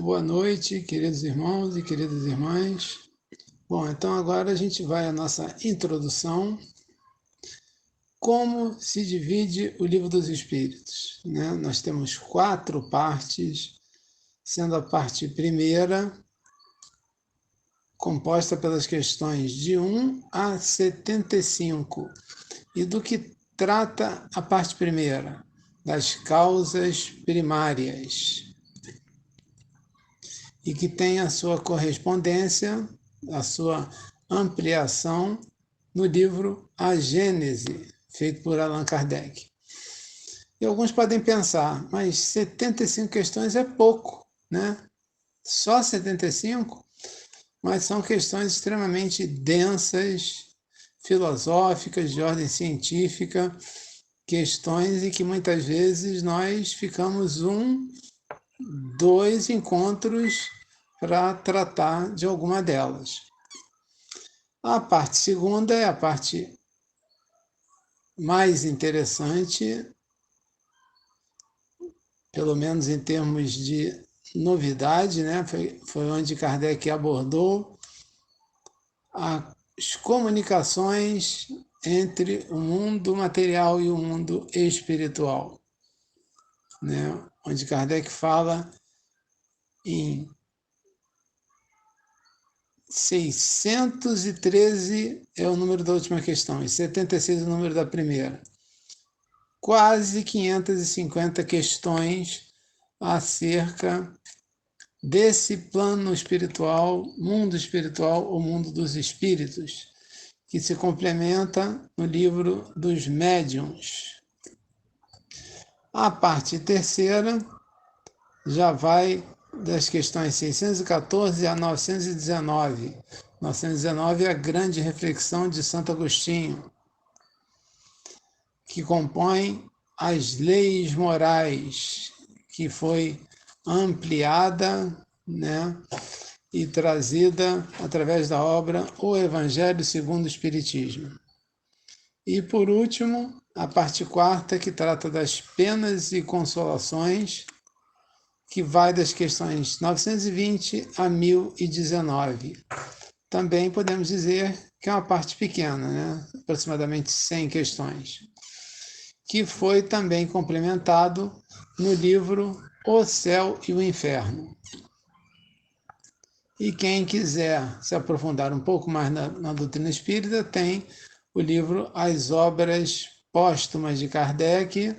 boa noite, queridos irmãos e queridas irmãs. Bom, então agora a gente vai à nossa introdução. Como se divide o Livro dos Espíritos, né? Nós temos 4 partes, sendo a parte primeira composta pelas questões de 1 a 75. E do que trata a parte primeira? Das causas primárias. E que tem a sua correspondência, a sua ampliação no livro A Gênese, feito por Allan Kardec. E alguns podem pensar, mas 75 questões é pouco, né? Só 75? Mas são questões extremamente densas, filosóficas, de ordem científica, questões em que muitas vezes nós ficamos 2 encontros para tratar de alguma delas. A parte segunda é a parte mais interessante, pelo menos em termos de novidade, né? Foi onde Kardec abordou as comunicações entre o mundo material e o mundo espiritual, né? Onde Kardec fala em 613 é o número da última questão, e 76 é o número da primeira. Quase 550 questões acerca desse plano espiritual, mundo espiritual, ou mundo dos espíritos, que se complementa no livro dos médiuns. A parte terceira já vai das questões 614 a 919. 919 é a grande reflexão de Santo Agostinho, que compõe as leis morais, que foi ampliada, né, e trazida através da obra O Evangelho segundo o Espiritismo. E, por último, a parte quarta, que trata das penas e consolações, que vai das questões 920 a 1019. Também podemos dizer que é uma parte pequena, né? Aproximadamente 100 questões, que foi também complementado no livro O Céu e o Inferno. E quem quiser se aprofundar um pouco mais na doutrina espírita, tem o livro As Obras Póstumas de Kardec,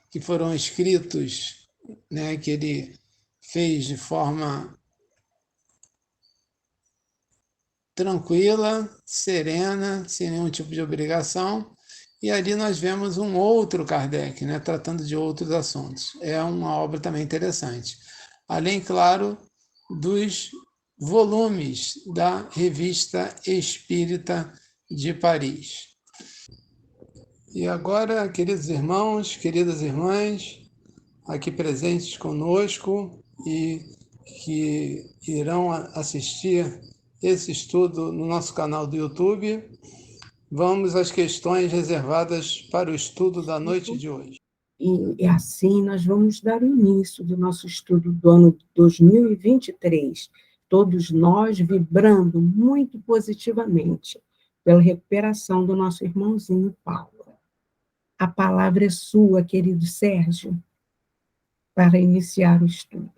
que foram escritos, né, que ele fez de forma tranquila, serena, sem nenhum tipo de obrigação. E ali nós vemos um outro Kardec, né, tratando de outros assuntos. É uma obra também interessante. Além, claro, dos volumes da Revista Espírita de Paris. E agora, queridos irmãos, queridas irmãs, aqui presentes conosco e que irão assistir esse estudo no nosso canal do YouTube, vamos às questões reservadas para o estudo da noite de hoje. E assim nós vamos dar o início do nosso estudo do ano 2023, todos nós vibrando muito positivamente pela recuperação do nosso irmãozinho Paulo. A palavra é sua, querido Sérgio, para iniciar o estudo.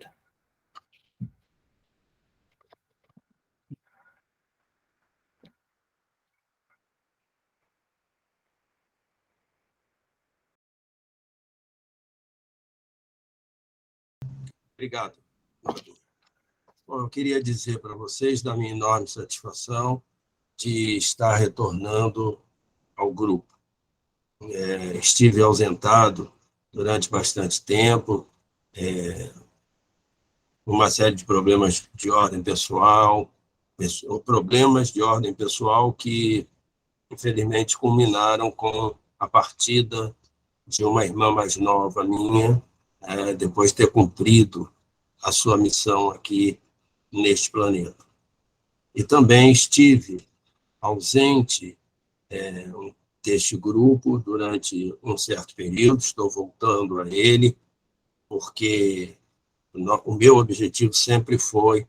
Obrigado. Bom, eu queria dizer para vocês da minha enorme satisfação de estar retornando ao grupo. Estive ausentado durante bastante tempo, uma série de problemas de ordem pessoal, que, infelizmente, culminaram com a partida de uma irmã mais nova minha, depois de ter cumprido a sua missão aqui neste planeta. E também estive ausente deste grupo durante um certo período, estou voltando a ele, porque o meu objetivo sempre foi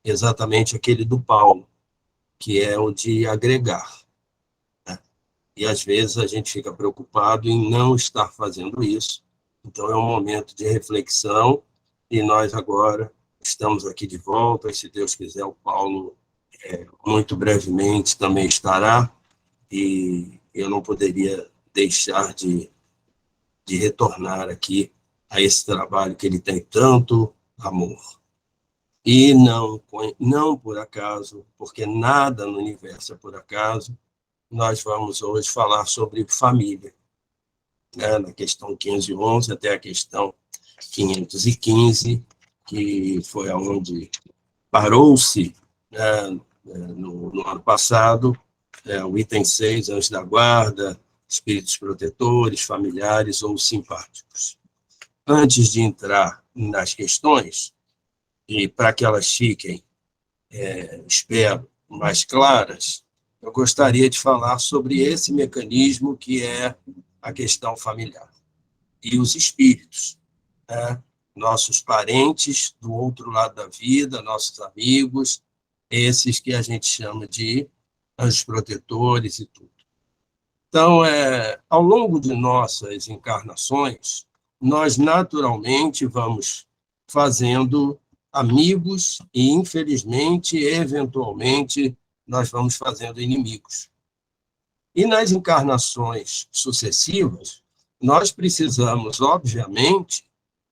exatamente aquele do Paulo, que é o de agregar, né? E, às vezes, a gente fica preocupado em não estar fazendo isso. Então, é um momento de reflexão, e nós agora estamos aqui de volta, e, se Deus quiser, o Paulo, muito brevemente, também estará, e eu não poderia deixar de retornar aqui a esse trabalho que ele tem tanto amor. E não por acaso, porque nada no universo é por acaso, nós vamos hoje falar sobre família, né, na questão 511 até a questão 515, que foi aonde parou-se, né, no ano passado, o item 6, anjos da guarda, espíritos protetores, familiares ou simpáticos. Antes de entrar nas questões, e para que elas fiquem, espero, mais claras, eu gostaria de falar sobre esse mecanismo que é a questão familiar. E os espíritos, né? Nossos parentes do outro lado da vida, nossos amigos, esses que a gente chama de anjos protetores e tudo. Então, ao longo de nossas encarnações, nós naturalmente vamos fazendo amigos e, infelizmente, eventualmente, nós vamos fazendo inimigos. E nas encarnações sucessivas, nós precisamos, obviamente,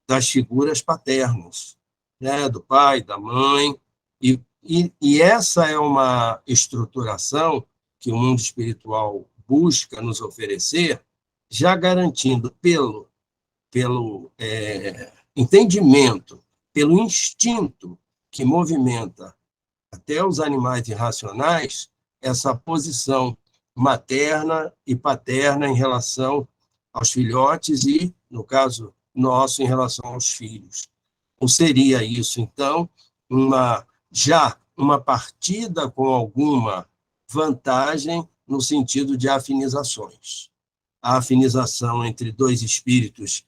das figuras paternas, né? Do pai, da mãe, e essa é uma estruturação que o mundo espiritual busca nos oferecer, já garantindo pelo entendimento, pelo instinto que movimenta até os animais irracionais, essa posição materna e paterna em relação aos filhotes e, no caso nosso, em relação aos filhos. Ou seria isso, então, já uma partida com alguma vantagem no sentido de afinizações. A afinização entre dois espíritos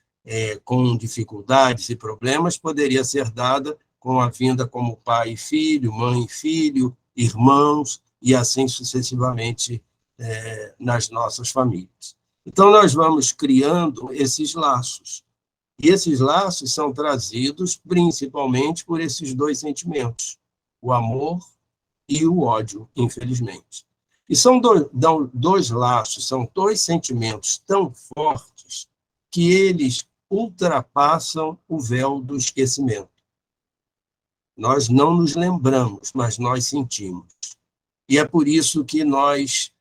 com dificuldades e problemas poderia ser dada com a vinda como pai e filho, mãe e filho, irmãos, e assim sucessivamente nas nossas famílias. Então, nós vamos criando esses laços. E esses laços são trazidos principalmente por esses dois sentimentos, o amor e o ódio, infelizmente. E são dois laços, são dois sentimentos tão fortes que eles ultrapassam o véu do esquecimento. Nós não nos lembramos, mas nós sentimos. E é por isso que nós,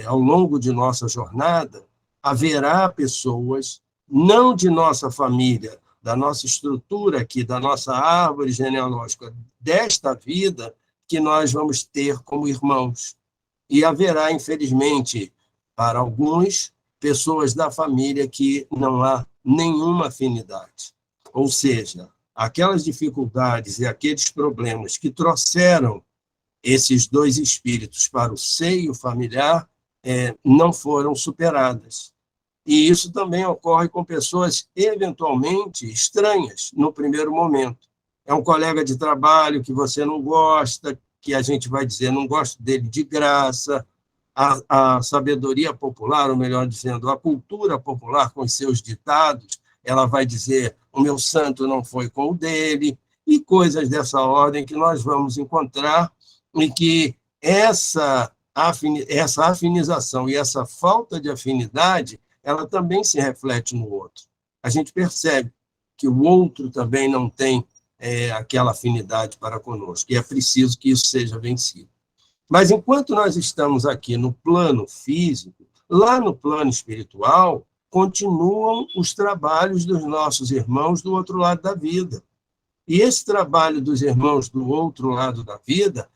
ao longo de nossa jornada, haverá pessoas, não de nossa família, da nossa estrutura aqui, da nossa árvore genealógica, desta vida, que nós vamos ter como irmãos. E haverá, infelizmente, para alguns, pessoas da família que não há nenhuma afinidade. Ou seja, aquelas dificuldades e aqueles problemas que trouxeram esses dois espíritos para o seio familiar não foram superadas. E isso também ocorre com pessoas eventualmente estranhas no primeiro momento. É um colega de trabalho que você não gosta, que a gente vai dizer, não gosto dele de graça. A sabedoria popular, ou melhor dizendo, a cultura popular com os seus ditados, ela vai dizer, o meu santo não foi com o dele, e coisas dessa ordem que nós vamos encontrar, e que essa afinização e essa falta de afinidade, ela também se reflete no outro. A gente percebe que o outro também não tem aquela afinidade para conosco, e é preciso que isso seja vencido. Mas enquanto nós estamos aqui no plano físico, lá no plano espiritual, continuam os trabalhos dos nossos irmãos do outro lado da vida. E esse trabalho dos irmãos do outro lado da vida,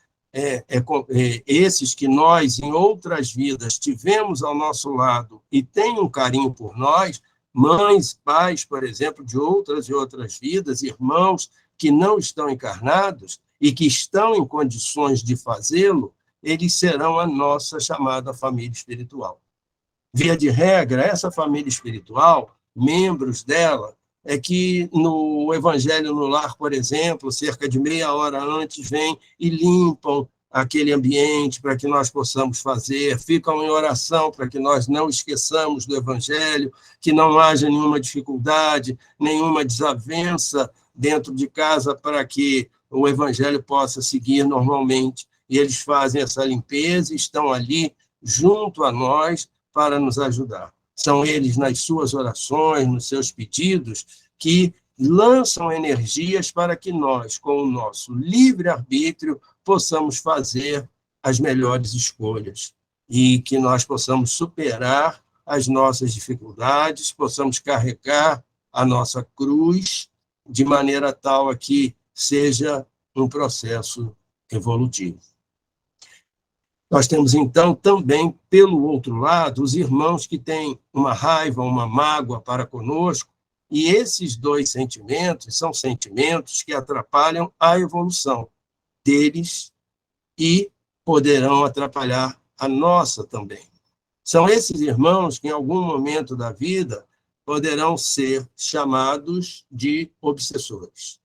esses que nós, em outras vidas, tivemos ao nosso lado e têm um carinho por nós, mães, pais, por exemplo, de outras e outras vidas, irmãos que não estão encarnados e que estão em condições de fazê-lo, eles serão a nossa chamada família espiritual. Via de regra, essa família espiritual, membros dela, é que no Evangelho no Lar, por exemplo, cerca de meia hora antes, vêm e limpam aquele ambiente para que nós possamos fazer, ficam em oração para que nós não esqueçamos do Evangelho, que não haja nenhuma dificuldade, nenhuma desavença dentro de casa para que o Evangelho possa seguir normalmente. E eles fazem essa limpeza e estão ali junto a nós para nos ajudar. São eles, nas suas orações, nos seus pedidos, que lançam energias para que nós, com o nosso livre-arbítrio, possamos fazer as melhores escolhas e que nós possamos superar as nossas dificuldades, possamos carregar a nossa cruz de maneira tal a que seja um processo evolutivo. Nós temos, então, também, pelo outro lado, os irmãos que têm uma raiva, uma mágoa para conosco, e esses dois sentimentos são sentimentos que atrapalham a evolução deles e poderão atrapalhar a nossa também. São esses irmãos que, em algum momento da vida, poderão ser chamados de obsessores.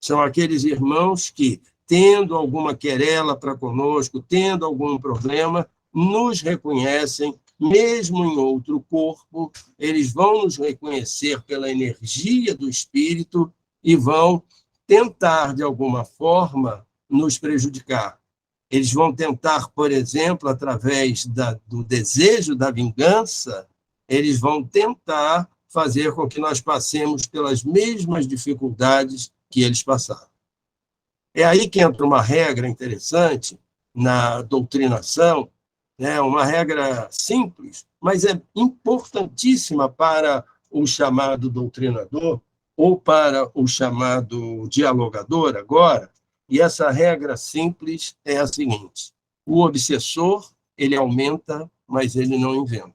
São aqueles irmãos que, tendo alguma querela para conosco, tendo algum problema, nos reconhecem, mesmo em outro corpo, eles vão nos reconhecer pela energia do espírito e vão tentar, de alguma forma, nos prejudicar. Eles vão tentar, por exemplo, através do desejo da vingança, eles vão tentar fazer com que nós passemos pelas mesmas dificuldades que eles passaram. É aí que entra uma regra interessante na doutrinação, né? Uma regra simples, mas é importantíssima para o chamado doutrinador ou para o chamado dialogador agora, e essa regra simples é a seguinte: o obsessor, ele aumenta, mas ele não inventa.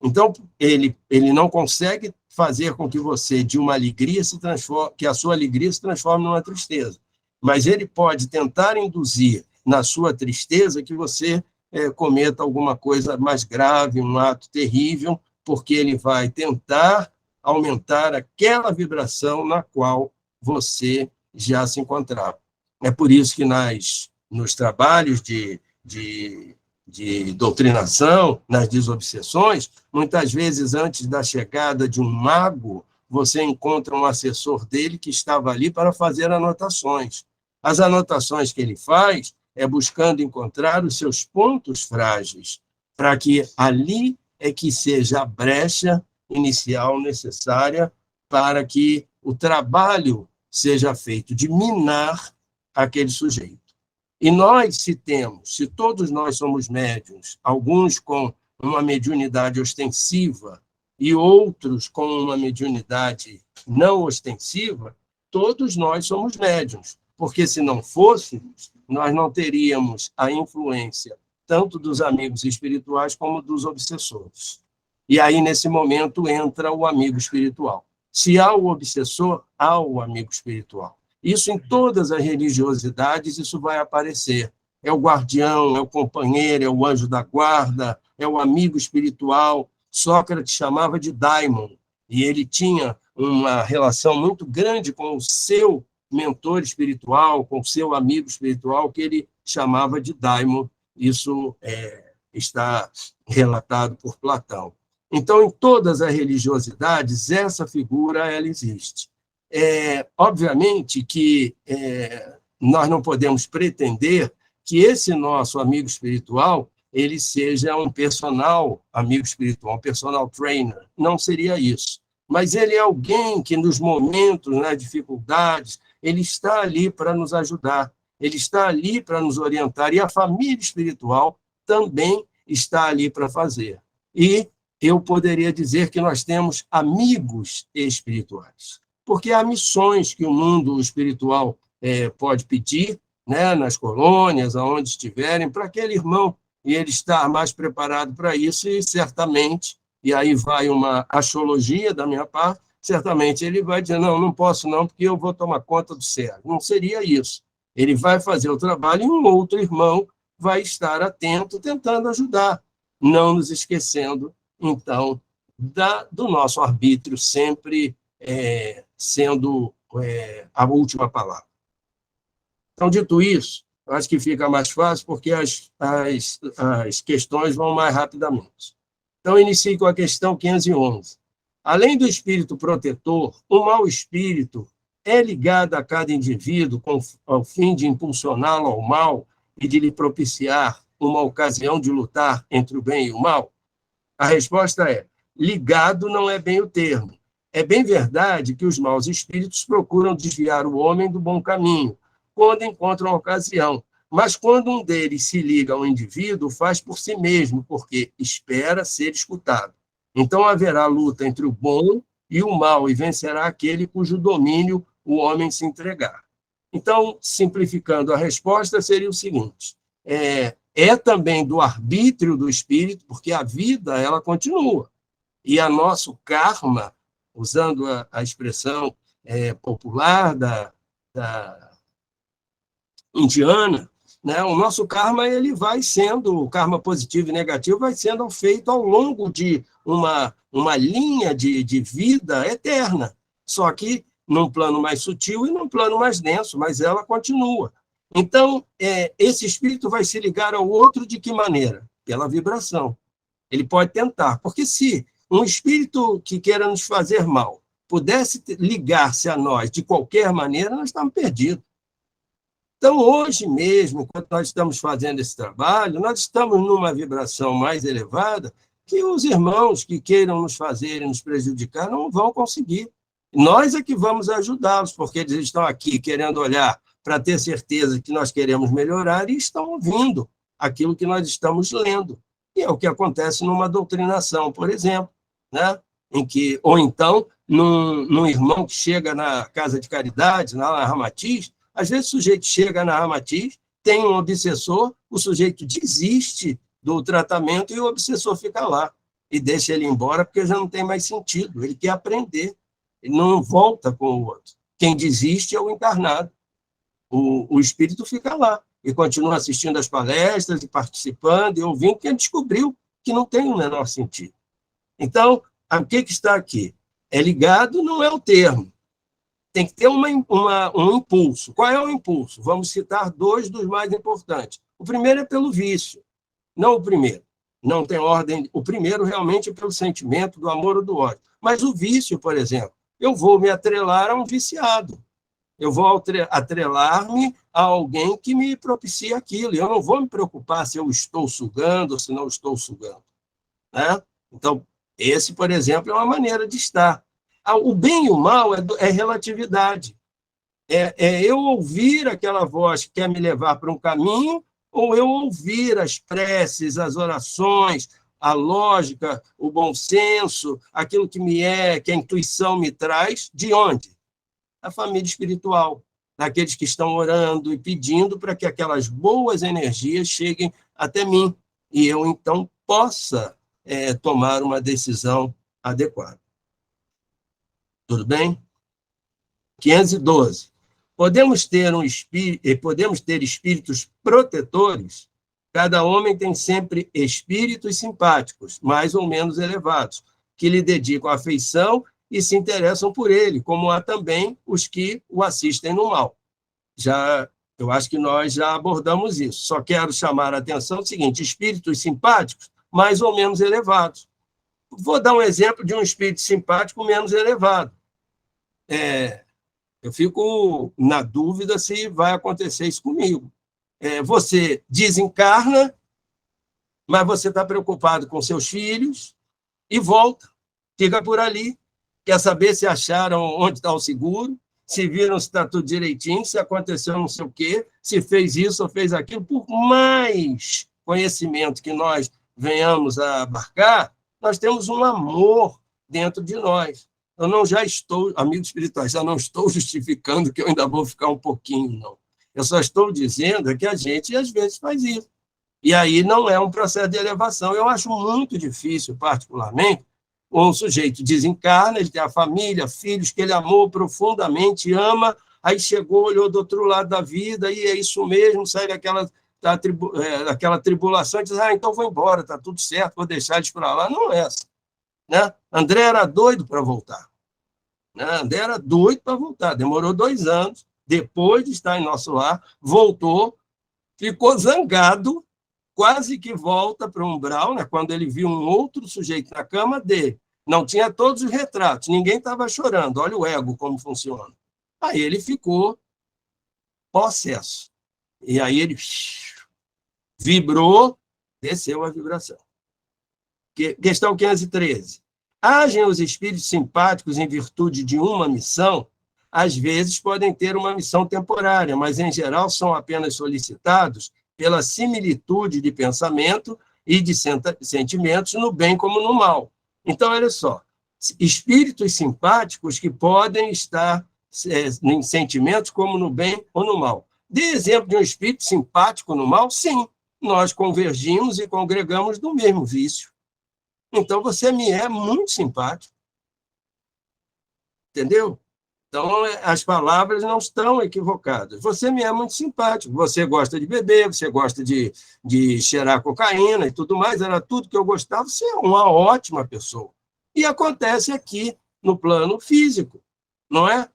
Então, ele não consegue fazer com que você, de uma alegria, que a sua alegria se transforme numa tristeza. Mas ele pode tentar induzir na sua tristeza que você cometa alguma coisa mais grave, um ato terrível, porque ele vai tentar aumentar aquela vibração na qual você já se encontrava. É por isso que nos trabalhos de doutrinação, nas desobsessões, muitas vezes, antes da chegada de um mago, você encontra um assessor dele que estava ali para fazer anotações. As anotações que ele faz é buscando encontrar os seus pontos frágeis, para que ali é que seja a brecha inicial necessária para que o trabalho seja feito de minar aquele sujeito. E nós, se todos nós somos médiuns, alguns com uma mediunidade ostensiva e outros com uma mediunidade não ostensiva, todos nós somos médiuns, porque se não fôssemos, nós não teríamos a influência tanto dos amigos espirituais como dos obsessores. E aí, nesse momento, entra o amigo espiritual. Se há o obsessor, há o amigo espiritual. Isso em todas as religiosidades, isso vai aparecer. É o guardião, é o companheiro, é o anjo da guarda, é o amigo espiritual. Sócrates chamava de daimon, e ele tinha uma relação muito grande com o seu mentor espiritual, com o seu amigo espiritual, que ele chamava de daimon. Isso está relatado por Platão. Então, em todas as religiosidades, essa figura ela existe. Obviamente que nós não podemos pretender que esse nosso amigo espiritual ele seja um personal amigo espiritual, um personal trainer. Não seria isso. Mas ele é alguém que, nos momentos, nas dificuldades, ele está ali para nos ajudar, ele está ali para nos orientar, e a família espiritual também está ali para fazer. E eu poderia dizer que nós temos amigos espirituais, porque há missões que o mundo espiritual pode pedir, né, nas colônias, aonde estiverem, para aquele irmão, e ele estar mais preparado para isso, e certamente, e aí vai uma axiologia da minha parte, certamente ele vai dizer, não posso não, porque eu vou tomar conta do céu. Não seria isso. Ele vai fazer o trabalho e um outro irmão vai estar atento, tentando ajudar, não nos esquecendo, então, do nosso arbítrio sempre sendo a última palavra. Então, dito isso, eu acho que fica mais fácil porque as questões vão mais rapidamente. Então, inicie com a questão 511. Além do espírito protetor, o mau espírito é ligado a cada indivíduo ao fim de impulsioná-lo ao mal e de lhe propiciar uma ocasião de lutar entre o bem e o mal? A resposta é: ligado não é bem o termo. É bem verdade que os maus espíritos procuram desviar o homem do bom caminho, quando encontram a ocasião. Mas quando um deles se liga ao indivíduo, faz por si mesmo, porque espera ser escutado. Então haverá luta entre o bom e o mal, e vencerá aquele cujo domínio o homem se entregar. Então, simplificando a resposta, seria o seguinte: é também do arbítrio do espírito, porque a vida ela continua. E a nosso karma, usando a expressão popular da indiana, né, o nosso karma ele vai sendo, o karma positivo e negativo vai sendo feito ao longo de uma linha de vida eterna, só que num plano mais sutil e num plano mais denso, mas ela continua. Então, esse espírito vai se ligar ao outro de que maneira? Pela vibração. Ele pode tentar, porque se um espírito que queira nos fazer mal pudesse ligar-se a nós de qualquer maneira, nós estamos perdidos. Então, hoje mesmo, enquanto nós estamos fazendo esse trabalho, nós estamos numa vibração mais elevada que os irmãos que queiram nos fazer e nos prejudicar não vão conseguir. Nós é que vamos ajudá-los, porque eles estão aqui querendo olhar para ter certeza que nós queremos melhorar e estão ouvindo aquilo que nós estamos lendo. E é o que acontece numa doutrinação, por exemplo, né? Ou então, num irmão que chega na casa de caridade, na Ramatiz. Às vezes o sujeito chega na Ramatiz, tem um obsessor, o sujeito desiste do tratamento e o obsessor fica lá e deixa ele embora porque já não tem mais sentido, ele quer aprender, ele não volta com o outro. Quem desiste é o encarnado. O espírito fica lá e continua assistindo às palestras e participando e ouvindo, porque ele descobriu que não tem o menor sentido. Então, o que está aqui? É ligado, não é o termo. Tem que ter um impulso. Qual é o impulso? Vamos citar dois dos mais importantes. O primeiro é pelo vício, não o primeiro. Não tem ordem. O primeiro realmente é pelo sentimento do amor ou do ódio. Mas o vício, por exemplo, eu vou me atrelar a um viciado. Eu vou atrelar-me a alguém que me propicia aquilo. Eu não vou me preocupar se eu estou sugando ou se não estou sugando. Né? Então, esse, por exemplo, é uma maneira de estar. O bem e o mal é relatividade. É eu ouvir aquela voz que quer me levar para um caminho, ou eu ouvir as preces, as orações, a lógica, o bom senso, aquilo que a intuição me traz, de onde? Da família espiritual, daqueles que estão orando e pedindo para que aquelas boas energias cheguem até mim, e eu, então, possa tomar uma decisão adequada. Tudo bem? 512. Podemos ter espíritos protetores. Cada homem tem sempre espíritos simpáticos, mais ou menos elevados, que lhe dedicam afeição e se interessam por ele, como há também os que o assistem no mal. Eu acho que nós já abordamos isso. Só quero chamar a atenção do seguinte: espíritos simpáticos, mais ou menos elevados. Vou dar um exemplo de um espírito simpático menos elevado. Eu fico na dúvida se vai acontecer isso comigo. Você desencarna, mas você está preocupado com seus filhos e volta, fica por ali, quer saber se acharam onde está o seguro, se viram se está tudo direitinho, se aconteceu não sei o quê, se fez isso ou fez aquilo. Por mais conhecimento que nós venhamos a abarcar, nós temos um amor dentro de nós. Eu já estou, amigos espirituais, já não estou justificando que eu ainda vou ficar um pouquinho, não. Eu só estou dizendo que a gente, às vezes, faz isso. E aí não é um processo de elevação. Eu acho muito difícil, particularmente, um sujeito desencarna, ele tem a família, filhos que ele amou profundamente, ama, aí chegou, olhou do outro lado da vida, e é isso mesmo, sai daquela tribulação, e diz, então vou embora, está tudo certo, vou deixar eles para lá. Não é essa. Né? André era doido para voltar. Né? André era doido para voltar, demorou 2 anos, depois de estar em nosso lar, voltou, ficou zangado, quase que volta para o umbral, né? Quando ele viu um outro sujeito na cama dele. Não tinha todos os retratos, ninguém estava chorando. Olha o ego como funciona. Aí ele ficou possesso. E aí ele vibrou, desceu a vibração. Questão 513. Agem os espíritos simpáticos em virtude de uma missão? Às vezes podem ter uma missão temporária, mas em geral são apenas solicitados pela similitude de pensamento e de sentimentos no bem como no mal. Então, olha só, espíritos simpáticos que podem estar em sentimentos como no bem ou no mal. Dê exemplo de um espírito simpático no mal? Sim, nós convergimos e congregamos no mesmo vício. Então, você me é muito simpático. Entendeu? Então, as palavras não estão equivocadas. Você me é muito simpático, você gosta de beber, você gosta de cheirar cocaína e tudo mais, era tudo que eu gostava, você é uma ótima pessoa. E acontece aqui no plano físico, não é?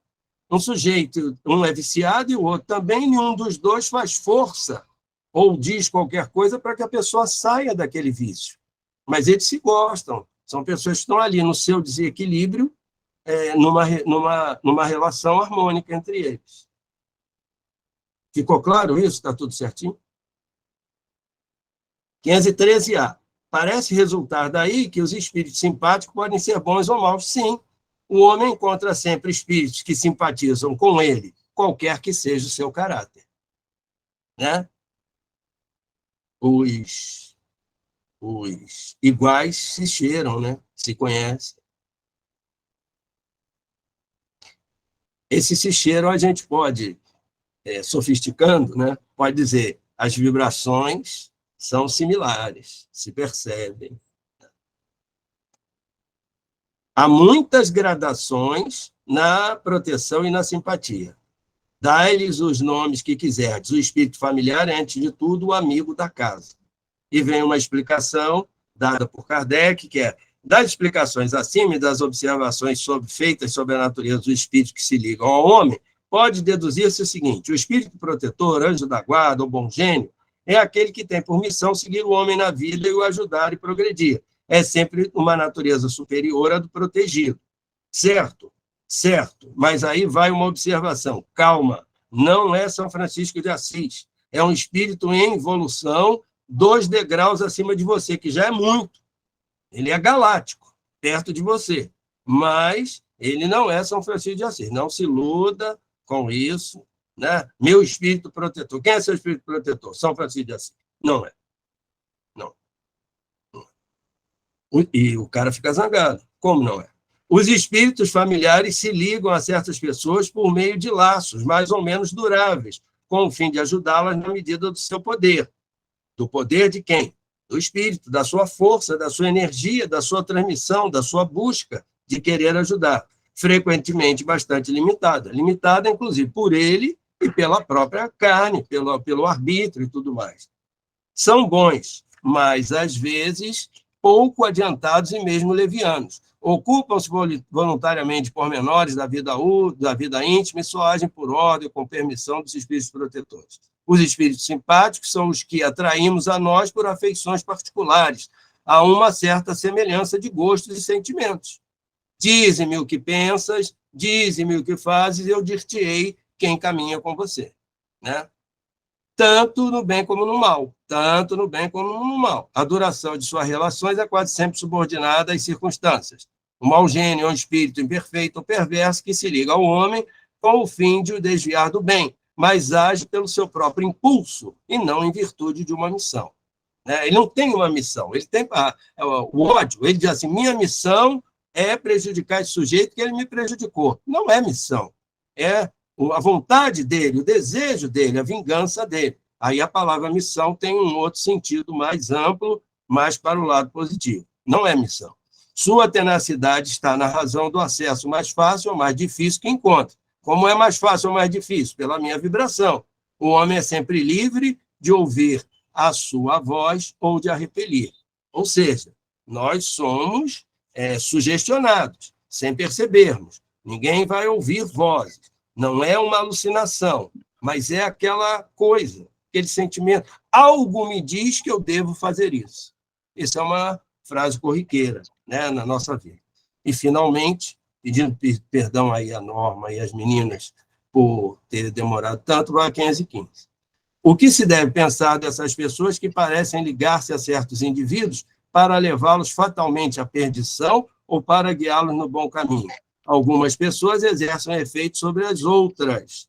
Um sujeito, um é viciado e o outro também, nenhum dos dois faz força ou diz qualquer coisa para que a pessoa saia daquele vício. Mas eles se gostam, são pessoas que estão ali no seu desequilíbrio, numa relação harmônica entre eles. Ficou claro isso? Está tudo certinho? 513A. Parece resultar daí que os espíritos simpáticos podem ser bons ou maus. Sim, o homem encontra sempre espíritos que simpatizam com ele, qualquer que seja o seu caráter. Né? Os iguais se cheiram, né? Se conhecem. Esse se cheiro a gente pode, sofisticando, né? Pode dizer, as vibrações são similares, se percebem. Há muitas gradações na proteção e na simpatia. Dai-lhes os nomes que quiserdes. O espírito familiar é, antes de tudo, o amigo da casa. E vem uma explicação dada por Kardec, que é: das explicações acima e das observações feitas sobre a natureza dos espíritos que se ligam ao homem, pode deduzir-se o seguinte: o espírito protetor, anjo da guarda ou bom gênio, é aquele que tem por missão seguir o homem na vida e o ajudar e progredir. É sempre uma natureza superior à do protegido. Certo? Certo. Mas aí vai uma observação. Calma, não é São Francisco de Assis. É um espírito em evolução 2 degraus acima de você, que já é muito. Ele é galáctico, perto de você. Mas ele não é São Francisco de Assis. Não se iluda com isso. Né? Meu espírito protetor. Quem é seu espírito protetor? São Francisco de Assis. Não é. Não. E o cara fica zangado. Como não é? Os espíritos familiares se ligam a certas pessoas por meio de laços mais ou menos duráveis, com o fim de ajudá-las na medida do seu poder. Do poder de quem? Do espírito, da sua força, da sua energia, da sua transmissão, da sua busca de querer ajudar. Frequentemente bastante limitada. Limitada, inclusive, por ele e pela própria carne, pelo arbítrio e tudo mais. São bons, mas, às vezes, pouco adiantados e mesmo levianos. Ocupam-se voluntariamente de pormenores da vida íntima e só agem por ordem ou com permissão dos espíritos protetores. Os espíritos simpáticos são os que atraímos a nós por afeições particulares, a uma certa semelhança de gostos e sentimentos. Dize-me o que pensas, dize-me o que fazes, eu dir-te-ei quem caminha com você. Né? Tanto no bem como no mal. Tanto no bem como no mal. A duração de suas relações é quase sempre subordinada às circunstâncias. O mau gênio é um espírito imperfeito ou perverso que se liga ao homem com o fim de o desviar do bem, mas age pelo seu próprio impulso e não em virtude de uma missão. Ele não tem uma missão, ele tem o ódio, ele diz assim: minha missão é prejudicar esse sujeito que ele me prejudicou. Não é missão, é a vontade dele, o desejo dele, a vingança dele. Aí a palavra missão tem um outro sentido mais amplo, mais para o lado positivo. Não é missão. Sua tenacidade está na razão do acesso mais fácil ou mais difícil que encontra. Como é mais fácil ou mais difícil? Pela minha vibração. O homem é sempre livre de ouvir a sua voz ou de a repelir. Ou seja, nós somos sugestionados, sem percebermos. ninguém vai ouvir vozes. Não é uma alucinação, mas é aquela coisa, aquele sentimento. Algo me diz que eu devo fazer isso. Essa é uma frase corriqueira, né, na nossa vida. E, finalmente, pedindo perdão aí à Norma e às meninas por ter demorado tanto, vai a 515. O que se deve pensar dessas pessoas que parecem ligar-se a certos indivíduos para levá-los fatalmente à perdição ou para guiá-los no bom caminho? Algumas pessoas exercem efeito sobre as outras,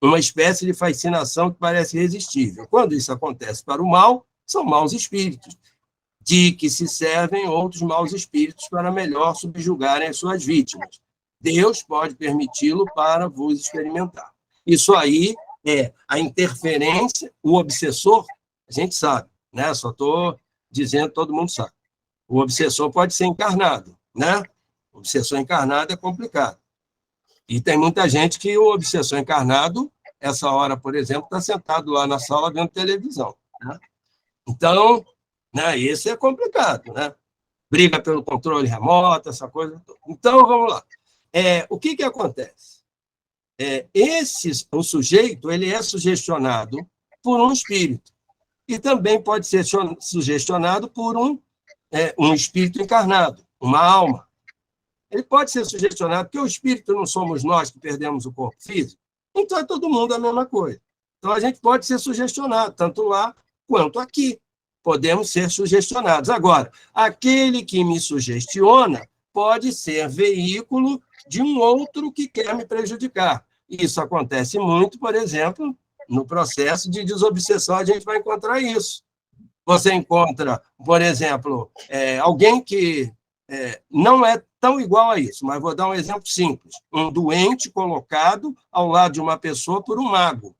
uma espécie de fascinação que parece irresistível. Quando isso acontece para o mal, são maus espíritos, de que se servem outros maus espíritos para melhor subjugarem as suas vítimas. Deus pode permiti-lo para vos experimentar. Isso aí é a interferência, o obsessor, a gente sabe, né? Só estou dizendo, todo mundo sabe. O obsessor pode ser encarnado, né? O obsessor encarnado é complicado. E tem muita gente que o obsessor encarnado, essa hora, por exemplo, está sentado lá na sala vendo televisão, né? Então, né, esse é complicado, né? Briga pelo controle remoto, essa coisa toda. Então, vamos lá. O que acontece? O sujeito ele é sugestionado por um espírito e também pode ser sugestionado por um espírito encarnado, uma alma. Ele pode ser sugestionado, porque o espírito não somos nós que perdemos o corpo físico, então é todo mundo a mesma coisa. Então, a gente pode ser sugestionado, tanto lá quanto aqui. Podemos ser sugestionados. Agora, aquele que me sugestiona pode ser veículo de um outro que quer me prejudicar. Isso acontece muito, por exemplo, no processo de desobsessão, a gente vai encontrar isso. Você encontra, por exemplo, alguém que não é tão igual a isso, mas vou dar um exemplo simples. Um doente colocado ao lado de uma pessoa por um mago.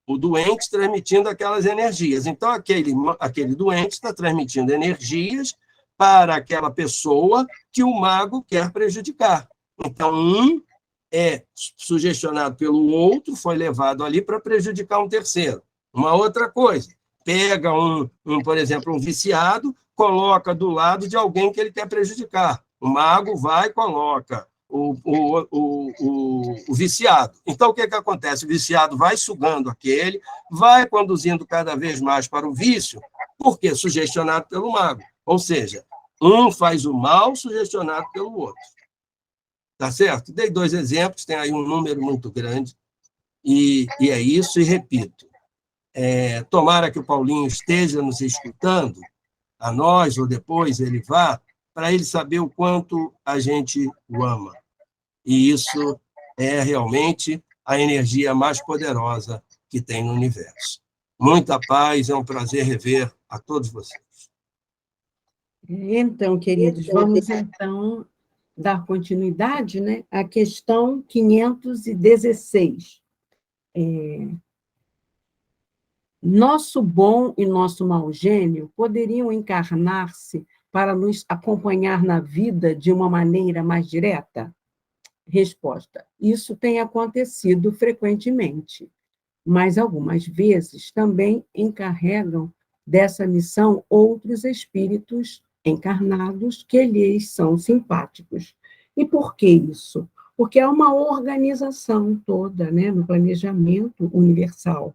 O doente transmitindo aquelas energias. Então, aquele doente está transmitindo energias para aquela pessoa que o mago quer prejudicar. Então, um é sugestionado pelo outro, foi levado ali para prejudicar um terceiro. Uma outra coisa, pega por exemplo, um viciado, coloca do lado de alguém que ele quer prejudicar. O mago vai e coloca o viciado. Então, o que acontece? O viciado vai sugando aquele, vai conduzindo cada vez mais para o vício, porque sugestionado pelo mago. Ou seja, um faz o mal sugestionado pelo outro. Tá certo? Dei 2 exemplos, tem aí um número muito grande, e é isso, e repito, tomara que o Paulinho esteja nos escutando, a nós, ou depois ele vá, para ele saber o quanto a gente o ama. E isso é realmente a energia mais poderosa que tem no universo. Muita paz, é um prazer rever a todos vocês. Então, queridos, vamos então dar continuidade, né, à questão 516. Nosso bom e nosso mau gênio poderiam encarnar-se para nos acompanhar na vida de uma maneira mais direta? Resposta: isso tem acontecido frequentemente, mas algumas vezes também encarregam dessa missão outros espíritos encarnados que lhes são simpáticos. E por que isso? Porque há uma organização toda, né, no planejamento universal.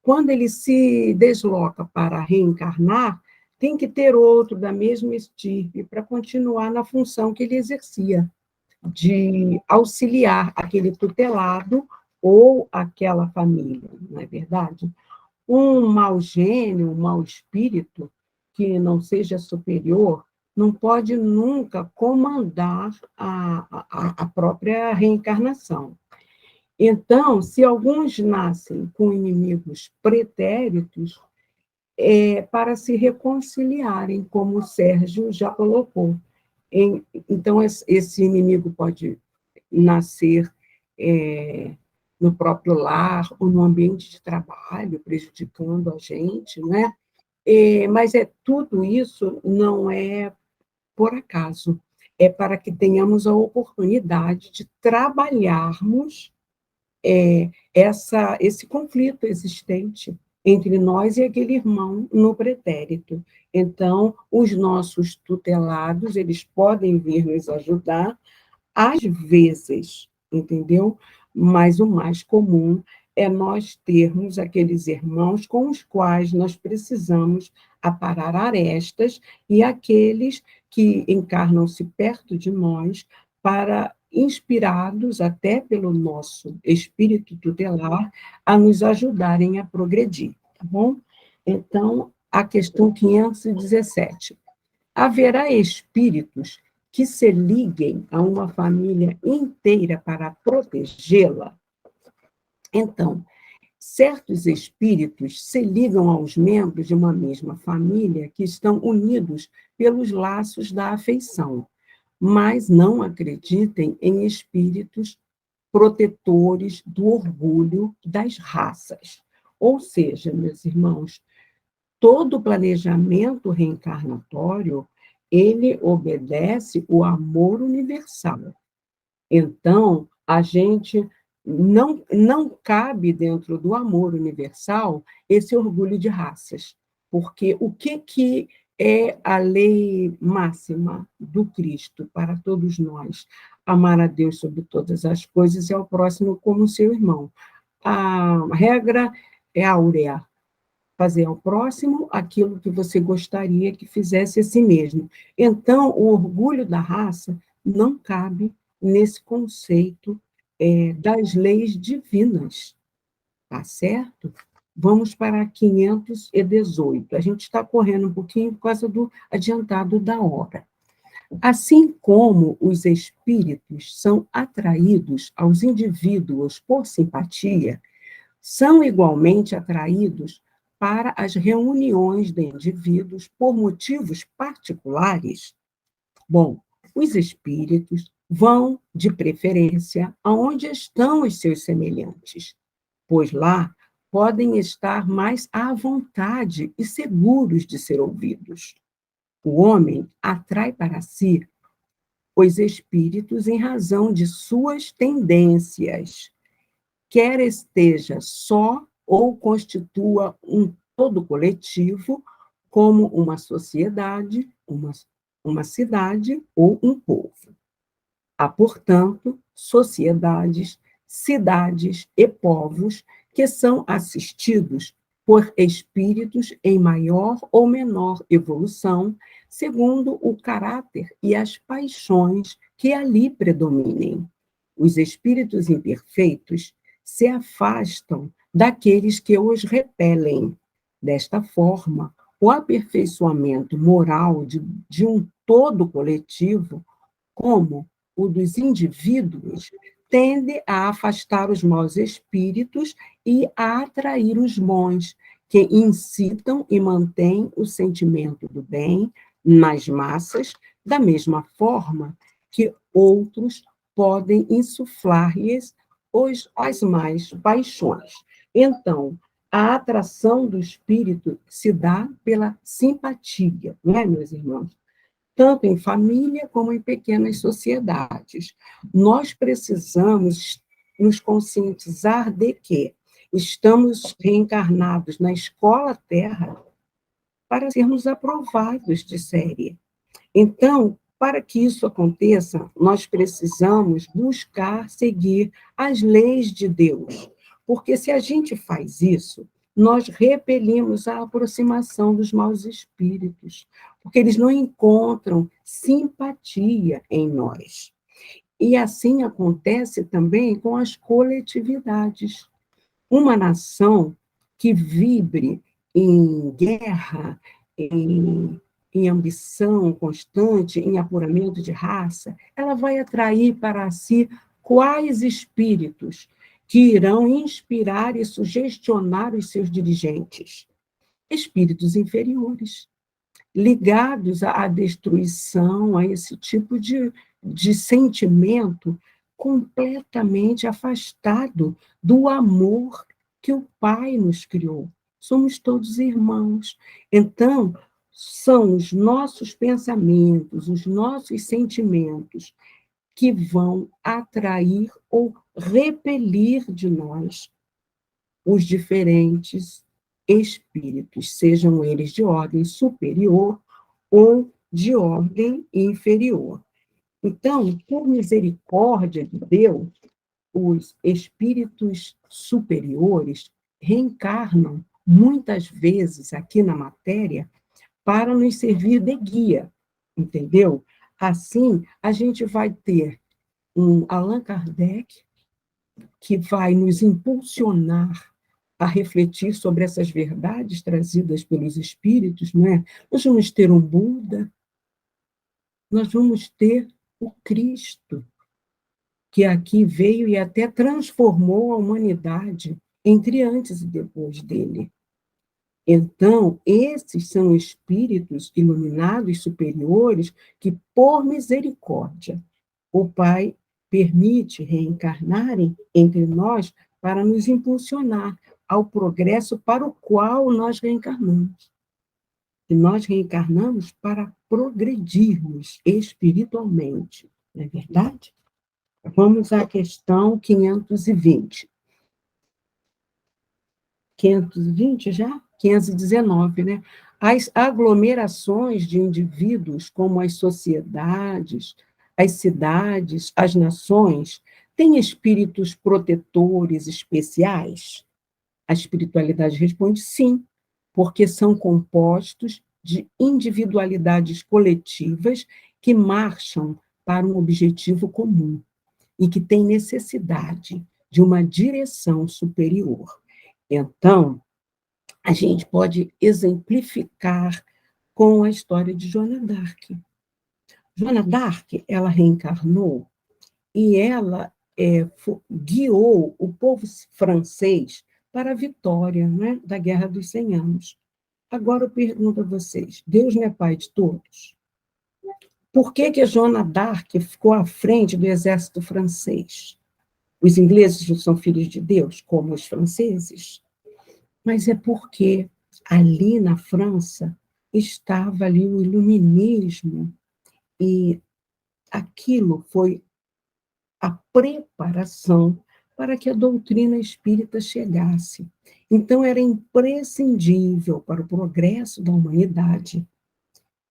Quando ele se desloca para reencarnar, tem que ter outro da mesma estirpe para continuar na função que ele exercia, de auxiliar aquele tutelado ou aquela família, não é verdade? Um mau gênio, um mau espírito, que não seja superior, não pode nunca comandar a própria reencarnação. Então, se alguns nascem com inimigos pretéritos, para se reconciliarem, como o Sérgio já colocou. Então, esse inimigo pode nascer no próprio lar ou no ambiente de trabalho, prejudicando a gente, né? Mas tudo isso não é por acaso, é para que tenhamos a oportunidade de trabalharmos esse conflito existente entre nós e aquele irmão no pretérito. Então, os nossos tutelados, eles podem vir nos ajudar às vezes, entendeu? Mas o mais comum é nós termos aqueles irmãos com os quais nós precisamos aparar arestas e aqueles que encarnam-se perto de nós para, inspirados até pelo nosso espírito tutelar, a nos ajudarem a progredir, tá bom? Então, a questão 517. Haverá espíritos que se liguem a uma família inteira para protegê-la? Então, certos espíritos se ligam aos membros de uma mesma família que estão unidos pelos laços da afeição, mas não acreditem em espíritos protetores do orgulho das raças. Ou seja, meus irmãos, todo planejamento reencarnatório, ele obedece o amor universal. Então, a gente não cabe dentro do amor universal esse orgulho de raças, porque o que é a lei máxima do Cristo para todos nós? Amar a Deus sobre todas as coisas e ao próximo como seu irmão. A regra é áurea, fazer ao próximo aquilo que você gostaria que fizesse a si mesmo. Então, o orgulho da raça não cabe nesse conceito das leis divinas, tá certo? Vamos para 518. A gente está correndo um pouquinho por causa do adiantado da hora. Assim como os espíritos são atraídos aos indivíduos por simpatia, são igualmente atraídos para as reuniões de indivíduos por motivos particulares. Bom, os espíritos vão, de preferência, aonde estão os seus semelhantes, pois lá podem estar mais à vontade e seguros de ser ouvidos. O homem atrai para si os espíritos em razão de suas tendências, quer esteja só ou constitua um todo coletivo, como uma sociedade, uma cidade ou um povo. Há, portanto, sociedades, cidades e povos que são assistidos por espíritos em maior ou menor evolução, segundo o caráter e as paixões que ali predominem. Os espíritos imperfeitos se afastam daqueles que os repelem. Desta forma, o aperfeiçoamento moral de um todo coletivo, como o dos indivíduos, tende a afastar os maus espíritos e a atrair os bons, que incitam e mantêm o sentimento do bem nas massas, da mesma forma que outros podem insuflar-lhes as mais paixões. Então, a atração do espírito se dá pela simpatia, não é, meus irmãos? Tanto em família como em pequenas sociedades. Nós precisamos nos conscientizar de que estamos reencarnados na escola Terra para sermos aprovados de série. Então, para que isso aconteça, nós precisamos buscar seguir as leis de Deus, porque se a gente faz isso, nós repelimos a aproximação dos maus espíritos, porque eles não encontram simpatia em nós. E assim acontece também com as coletividades. Uma nação que vibre em guerra, em ambição constante, em apuramento de raça, ela vai atrair para si quais espíritos que irão inspirar e sugestionar os seus dirigentes? Espíritos inferiores, ligados à destruição, a esse tipo de sentimento completamente afastado do amor que o Pai nos criou. Somos todos irmãos. Então, são os nossos pensamentos, os nossos sentimentos que vão atrair ou repelir de nós os diferentes espíritos, sejam eles de ordem superior ou de ordem inferior. Então, por misericórdia de Deus, os espíritos superiores reencarnam muitas vezes aqui na matéria para nos servir de guia, entendeu? Assim, a gente vai ter um Allan Kardec que vai nos impulsionar a refletir sobre essas verdades trazidas pelos espíritos, não é? Nós vamos ter um Buda, nós vamos ter o Cristo, que aqui veio e até transformou a humanidade entre antes e depois dele. Então, esses são espíritos iluminados superiores que, por misericórdia, o Pai permite reencarnarem entre nós para nos impulsionar ao progresso para o qual nós reencarnamos. E nós reencarnamos para progredirmos espiritualmente, não é verdade? Vamos à questão 520. 520 já? 519, né? As aglomerações de indivíduos, como as sociedades, as cidades, as nações, têm espíritos protetores especiais? A espiritualidade responde sim, porque são compostos de individualidades coletivas que marcham para um objetivo comum e que têm necessidade de uma direção superior. Então, a gente pode exemplificar com a história de Joana d'Arc. Joana d'Arc, ela reencarnou e ela guiou o povo francês para a vitória, né, da Guerra dos 100 Anos. Agora eu pergunto a vocês, Deus não é pai de todos? Por que que a Joana d'Arc ficou à frente do exército francês? Os ingleses não são filhos de Deus, como os franceses? Mas é porque ali na França estava ali o iluminismo e aquilo foi a preparação para que a doutrina espírita chegasse. Então, era imprescindível para o progresso da humanidade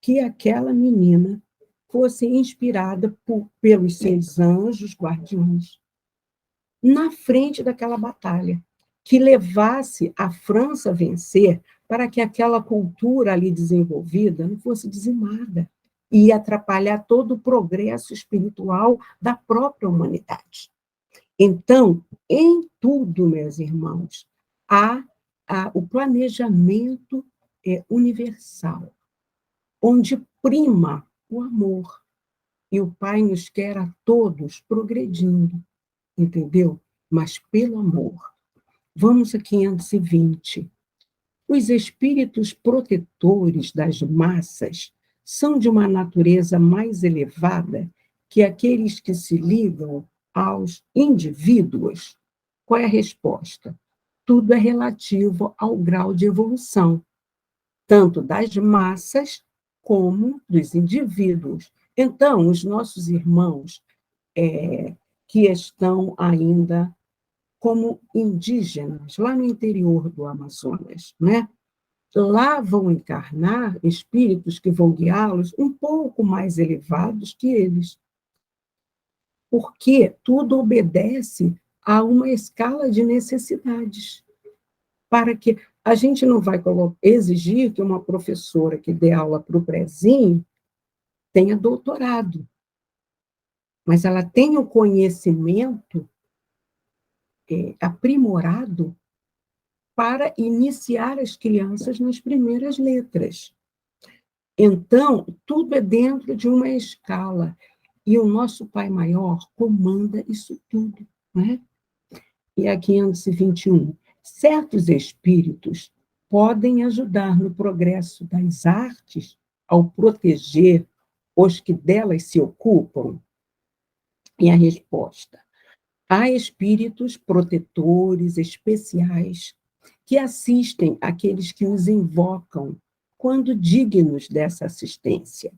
que aquela menina fosse inspirada pelos seus anjos guardiões na frente daquela batalha, que levasse a França a vencer para que aquela cultura ali desenvolvida não fosse dizimada e atrapalhar todo o progresso espiritual da própria humanidade. Então, em tudo, meus irmãos, há o planejamento universal, onde prima o amor. E o Pai nos quer a todos progredindo, entendeu? Mas pelo amor. Vamos a 520. Os espíritos protetores das massas são de uma natureza mais elevada que aqueles que se ligam aos indivíduos? Qual é a resposta? Tudo é relativo ao grau de evolução, tanto das massas como dos indivíduos. Então, os nossos irmãos que estão ainda como indígenas, lá no interior do Amazonas, né? Lá vão encarnar espíritos que vão guiá-los um pouco mais elevados que eles, porque tudo obedece a uma escala de necessidades, para que a gente não vai exigir que uma professora que dê aula para o prezinho tenha doutorado, mas ela tem o conhecimento aprimorado para iniciar as crianças nas primeiras letras. Então, tudo é dentro de uma escala, e o nosso Pai Maior comanda isso tudo, né? E a 521, certos espíritos podem ajudar no progresso das artes ao proteger os que delas se ocupam? E a resposta: há espíritos protetores especiais que assistem aqueles que os invocam quando dignos dessa assistência.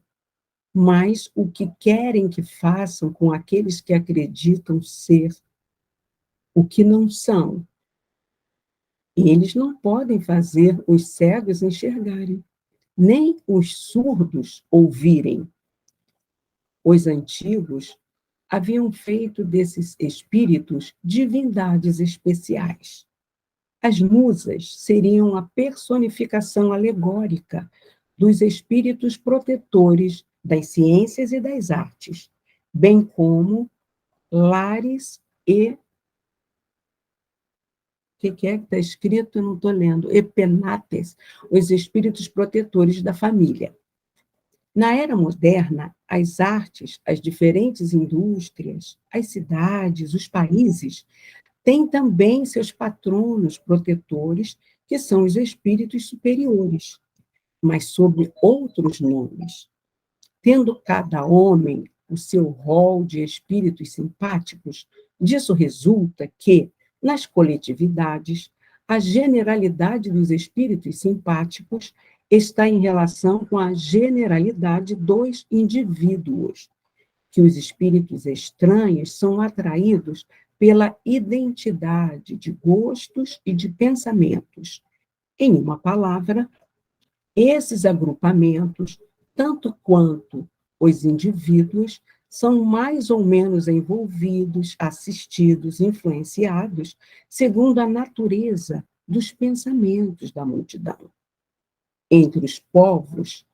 Mas o que querem que façam com aqueles que acreditam ser o que não são? Eles não podem fazer os cegos enxergarem, nem os surdos ouvirem. Os antigos haviam feito desses espíritos divindades especiais. As musas seriam a personificação alegórica dos espíritos protetores das ciências e das artes, bem como lares e... O que é que está escrito? Eu não estou lendo. Epenates, os espíritos protetores da família. Na era moderna, as artes, as diferentes indústrias, as cidades, os países, têm também seus patronos protetores, que são os espíritos superiores, mas sob outros nomes. Tendo cada homem o seu rol de espíritos simpáticos, disso resulta que, nas coletividades, a generalidade dos espíritos simpáticos está em relação com a generalidade dos indivíduos, que os espíritos estranhos são atraídos pela identidade de gostos e de pensamentos. Em uma palavra, esses agrupamentos, tanto quanto os indivíduos, são mais ou menos envolvidos, assistidos, influenciados, segundo a natureza dos pensamentos da multidão. Entre os povos,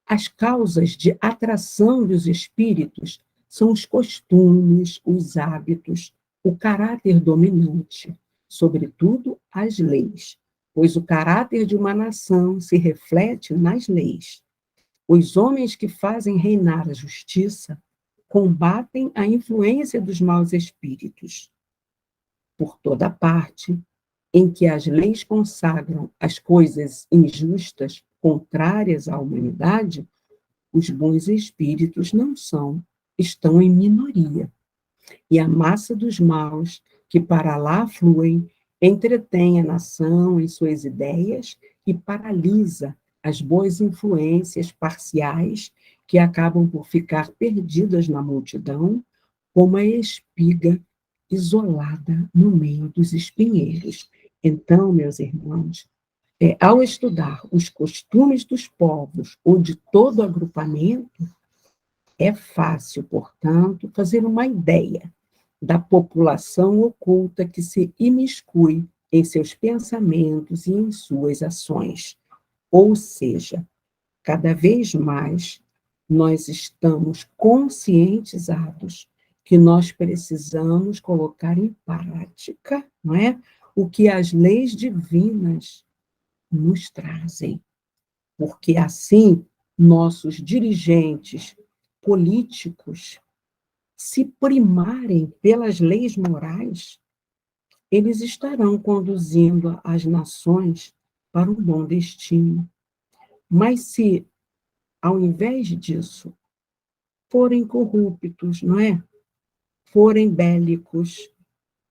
as causas de atração dos espíritos são os costumes, os hábitos, o caráter dominante, sobretudo as leis, pois o caráter de uma nação se reflete nas leis. Os homens que fazem reinar a justiça combatem a influência dos maus espíritos. Por toda parte, em que as leis consagram as coisas injustas, contrárias à humanidade, os bons espíritos estão em minoria. E a massa dos maus, que para lá fluem, entretém a nação em suas ideias e paralisa as boas influências parciais que acabam por ficar perdidas na multidão, como a espiga isolada no meio dos espinheiros. Então, meus irmãos, ao estudar os costumes dos povos ou de todo agrupamento, é fácil, portanto, fazer uma ideia da população oculta que se imiscui em seus pensamentos e em suas ações. Ou seja, cada vez mais nós estamos conscientizados que nós precisamos colocar em prática, não é? O que as leis divinas nos trazem. Porque assim, nossos dirigentes políticos, se primarem pelas leis morais, eles estarão conduzindo as nações para um bom destino. Mas se, ao invés disso, forem corruptos, não é? Forem bélicos,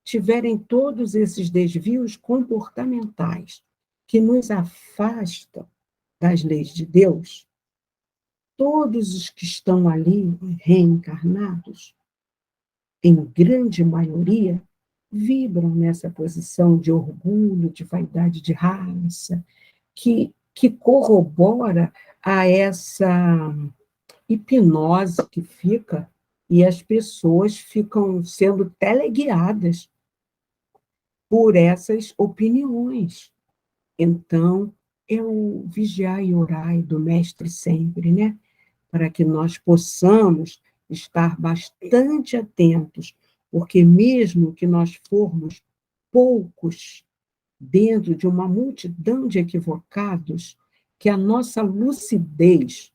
tiverem todos esses desvios comportamentais que nos afastam das leis de Deus, todos os que estão ali reencarnados, em grande maioria, vibram nessa posição de orgulho, de vaidade de raça, que corrobora a essa hipnose que fica, e as pessoas ficam sendo teleguiadas por essas opiniões. Então, é o vigiar e orar do Mestre sempre, né? Para que nós possamos estar bastante atentos, porque mesmo que nós formos poucos dentro de uma multidão de equivocados, que a nossa lucidez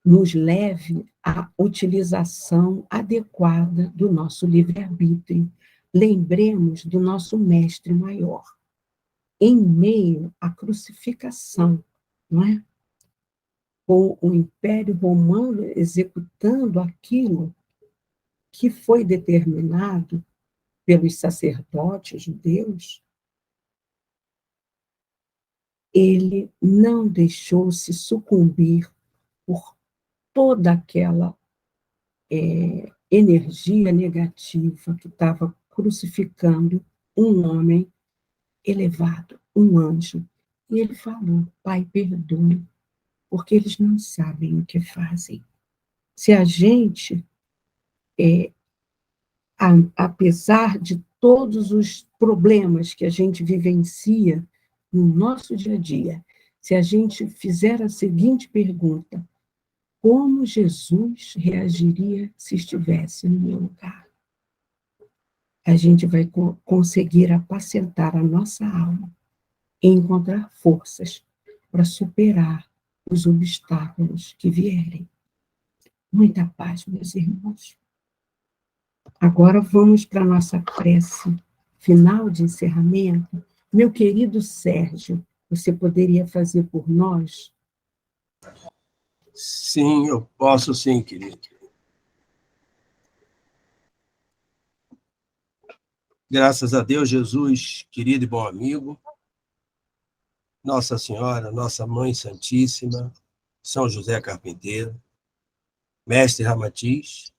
nos leve à utilização adequada do nosso livre-arbítrio. Lembremos do nosso mestre maior, em meio à crucificação, não é? Com o Império Romano executando aquilo que foi determinado pelos sacerdotes judeus, ele não deixou-se sucumbir por toda aquela energia negativa que estava crucificando um homem elevado, um anjo. E ele falou: Pai, perdoa, porque eles não sabem o que fazem. se a gente, apesar de todos os problemas que a gente vivencia no nosso dia a dia, se a gente fizer a seguinte pergunta: como Jesus reagiria se estivesse no meu lugar? A gente vai conseguir apacentar a nossa alma e encontrar forças para superar os obstáculos que vierem. Muita paz, meus irmãos. Agora vamos para a nossa prece final de encerramento. Meu querido Sérgio, você poderia fazer por nós? Sim, eu posso sim, querido. Graças a Deus, Jesus, querido e bom amigo, Nossa Senhora, Nossa Mãe Santíssima, São José Carpinteiro, Mestre Ramatiz,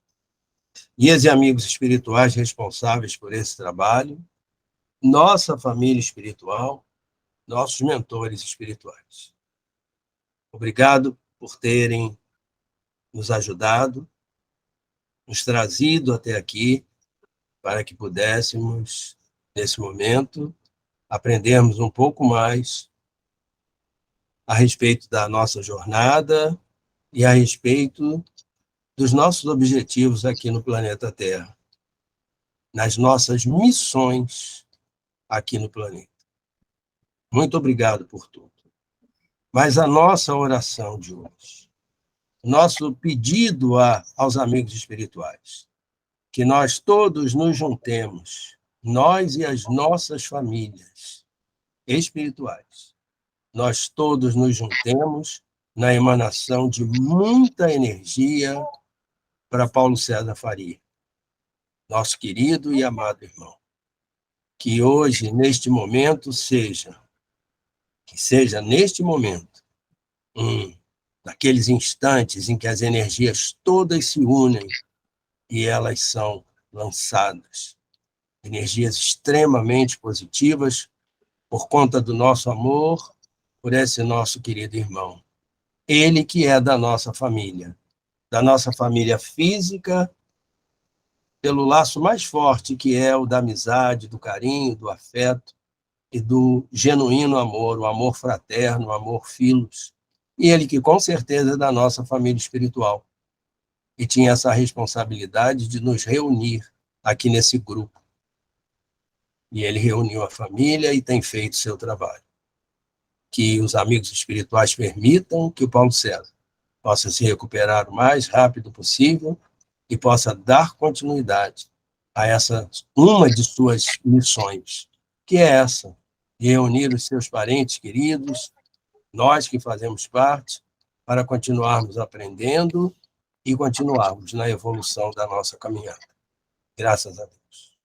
guias e amigos espirituais responsáveis por esse trabalho, nossa família espiritual, nossos mentores espirituais. Obrigado por terem nos ajudado, nos trazido até aqui, para que pudéssemos, nesse momento, aprendermos um pouco mais a respeito da nossa jornada e a respeito dos nossos objetivos aqui no planeta Terra, nas nossas missões aqui no planeta. Muito obrigado por tudo. Mas a nossa oração de hoje, nosso pedido aos amigos espirituais, que nós todos nos juntemos, nós e as nossas famílias espirituais, nós todos nos juntemos na emanação de muita energia para Paulo César Faria, nosso querido e amado irmão. Que hoje, neste momento, que seja neste momento, daqueles instantes em que as energias todas se unem e elas são lançadas. Energias extremamente positivas por conta do nosso amor por esse nosso querido irmão. Ele que é da nossa família física, pelo laço mais forte que é o da amizade, do carinho, do afeto e do genuíno amor, o amor fraterno, o amor filos. E ele que com certeza é da nossa família espiritual e tinha essa responsabilidade de nos reunir aqui nesse grupo. E ele reuniu a família e tem feito seu trabalho. Que os amigos espirituais permitam que o Paulo César possa se recuperar o mais rápido possível e possa dar continuidade a uma de suas missões, que é essa, de reunir os seus parentes queridos, nós que fazemos parte, para continuarmos aprendendo e continuarmos na evolução da nossa caminhada. Graças a Deus.